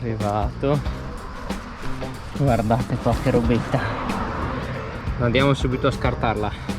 arrivato. Guardate qua che robetta. Andiamo subito a scartarla.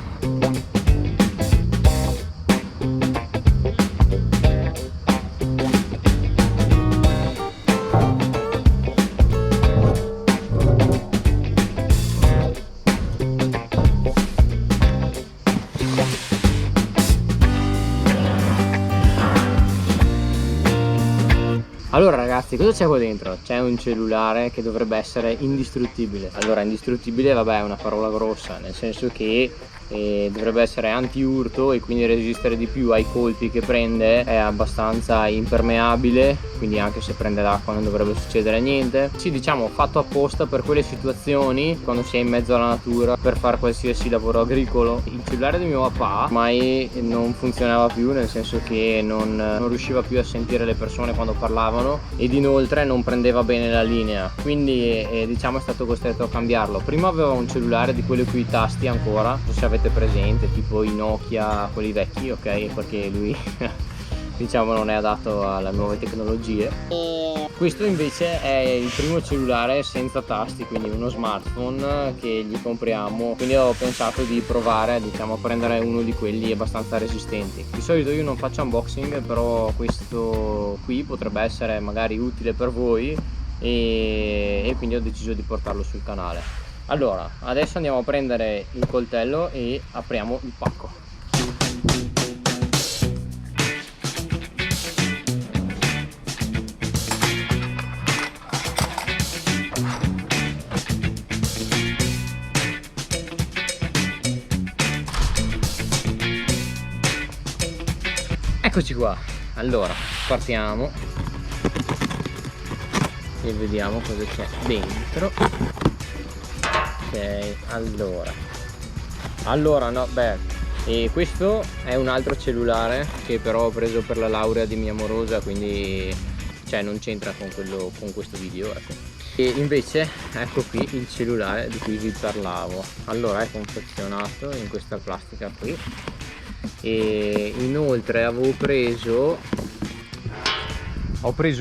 Allora ragazzi, cosa c'è qua dentro? C'è un cellulare che dovrebbe essere indistruttibile. Allora, indistruttibile vabbè è una parola grossa, nel senso che dovrebbe essere anti-urto e quindi resistere di più ai colpi che prende, è abbastanza impermeabile, quindi anche se prende l'acqua non dovrebbe succedere niente. Sì, diciamo fatto apposta per quelle situazioni quando si è in mezzo alla natura per fare qualsiasi lavoro agricolo. Il cellulare di mio papà ormai non funzionava più, nel senso che non riusciva più a sentire le persone quando parlavano ed inoltre non prendeva bene la linea, quindi diciamo è stato costretto a cambiarlo. Prima aveva un cellulare di quelli con i tasti ancora, non so se avete presente, tipo i Nokia, quelli vecchi, ok, perché lui diciamo non è adatto alle nuove tecnologie. Questo invece è il primo cellulare senza tasti, quindi uno smartphone che gli compriamo, quindi ho pensato di provare, diciamo, a prendere uno di quelli abbastanza resistenti. Di solito io non faccio unboxing, però questo qui potrebbe essere magari utile per voi e quindi ho deciso di portarlo sul canale. Allora, adesso andiamo a prendere il coltello e apriamo il pacco. Eccoci qua, allora partiamo e vediamo cosa c'è dentro. Ok, allora no, beh, e questo è un altro cellulare che però ho preso per la laurea di mia amorosa, quindi cioè non c'entra con questo video, ecco. E invece ecco qui il cellulare di cui vi parlavo. Allora è confezionato in questa plastica qui e inoltre avevo preso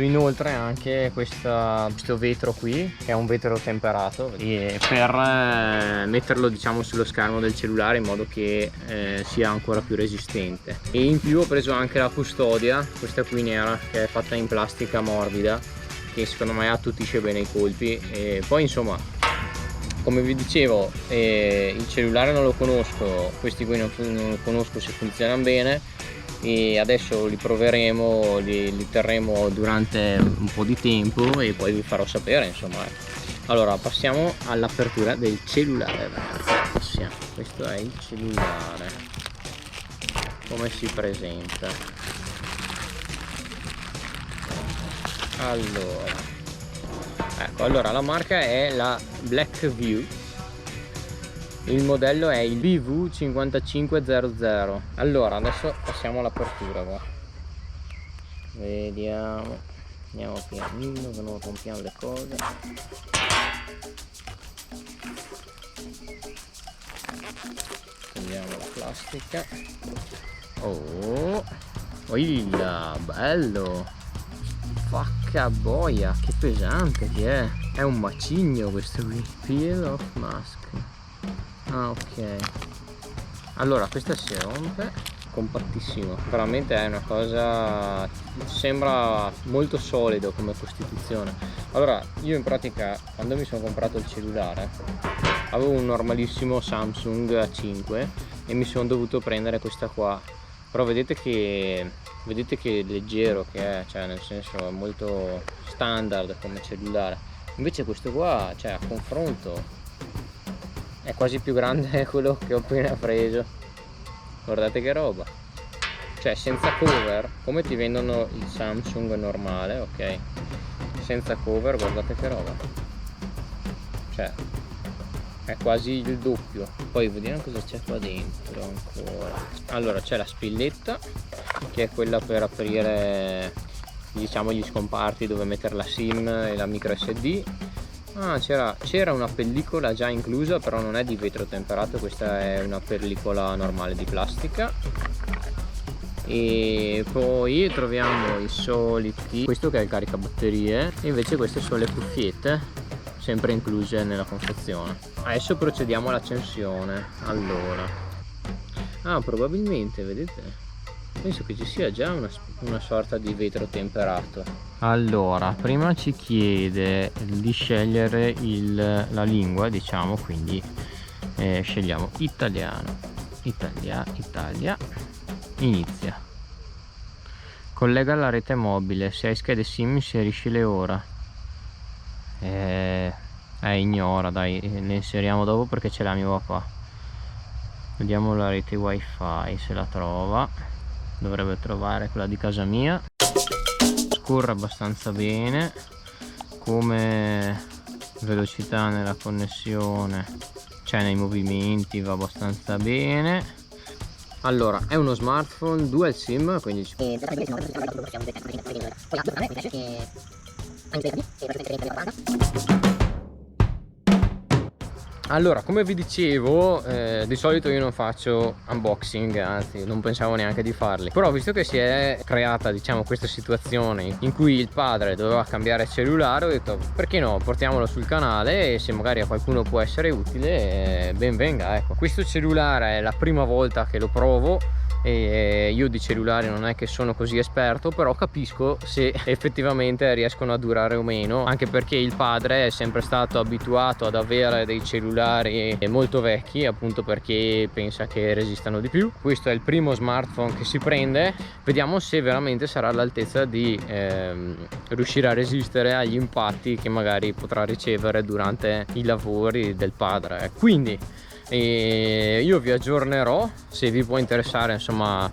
inoltre anche questo vetro qui, che è un vetro temperato, e per metterlo diciamo sullo schermo del cellulare in modo che sia ancora più resistente. E in più ho preso anche la custodia, questa qui nera, che è fatta in plastica morbida, che secondo me attutisce bene i colpi. E poi insomma, come vi dicevo, il cellulare non lo conosco, questi qui non conosco se funzionano bene, e adesso li proveremo, li terremo durante un po' di tempo e poi vi farò sapere, insomma. Allora passiamo all'apertura del cellulare, ragazzi. Questo è il cellulare, come si presenta. Allora la marca è la Blackview. Il modello è il BV5500. Allora adesso passiamo all'apertura qua. Vediamo, andiamo pianino che non rompiamo le cose. Togliamo la plastica. Oh, bello, facca boia, che pesante che è un macigno questo qui. Peel of mask. Ah, ok, allora questa si rompe, compattissimo, veramente è una cosa, sembra molto solido come costituzione. Allora io in pratica quando mi sono comprato il cellulare avevo un normalissimo Samsung A5 e mi sono dovuto prendere questa qua, però vedete che leggero che è, cioè nel senso è molto standard come cellulare. Invece questo qua, cioè a confronto è quasi più grande quello che ho appena preso. Guardate che roba, cioè senza cover, come ti vendono il Samsung normale, ok, senza cover, guardate che roba, cioè è quasi il doppio. Poi vediamo cosa c'è qua dentro ancora. Allora c'è la spilletta, che è quella per aprire diciamo gli scomparti dove mettere la SIM e la micro SD. Ah, c'era una pellicola già inclusa, però non è di vetro temperato, questa è una pellicola normale di plastica. E poi troviamo i soliti, questo che è il caricabatterie, e invece queste sono le cuffiette, sempre incluse nella confezione. Adesso procediamo all'accensione. Allora, probabilmente, vedete, penso che ci sia già una sorta di vetro temperato. Allora, prima ci chiede di scegliere la lingua, diciamo, quindi scegliamo italiano. Italia, inizia. Collega alla rete mobile, se hai schede SIM inseriscile ora. Ignora, dai, le inseriamo dopo perché ce l'ha mio papà. Vediamo la rete wifi se la trova, dovrebbe trovare quella di casa mia. Scorre abbastanza bene, come velocità nella connessione, cioè nei movimenti va abbastanza bene. Allora, è uno smartphone dual sim, quindi allora, come vi dicevo, di solito io non faccio unboxing, anzi non pensavo neanche di farli, però visto che si è creata, diciamo, questa situazione in cui il padre doveva cambiare cellulare, ho detto perché no, portiamolo sul canale e se magari a qualcuno può essere utile, ben venga. Ecco, questo cellulare è la prima volta che lo provo e io di cellulari non è che sono così esperto, però capisco se effettivamente riescono a durare o meno, anche perché il padre è sempre stato abituato ad avere dei cellulari molto vecchi, appunto perché pensa che resistano di più. Questo è il primo smartphone che si prende, vediamo se veramente sarà all'altezza di riuscire a resistere agli impatti che magari potrà ricevere durante i lavori del padre. Quindi io vi aggiornerò, se vi può interessare, insomma,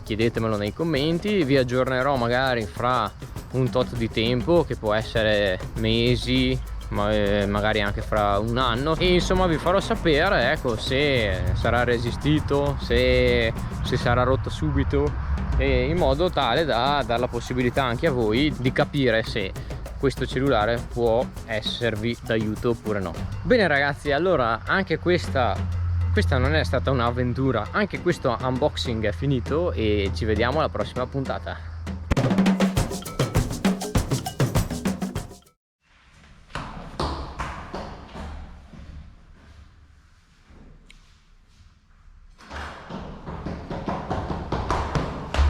chiedetemelo nei commenti. Vi aggiornerò magari fra un tot di tempo, che può essere mesi, magari anche fra un anno, e insomma vi farò sapere, ecco, se sarà resistito, se sarà rotto subito, in modo tale da dare la possibilità anche a voi di capire se questo cellulare può esservi d'aiuto oppure no. Bene ragazzi, allora anche questa non è stata un'avventura, anche questo unboxing è finito e ci vediamo alla prossima puntata.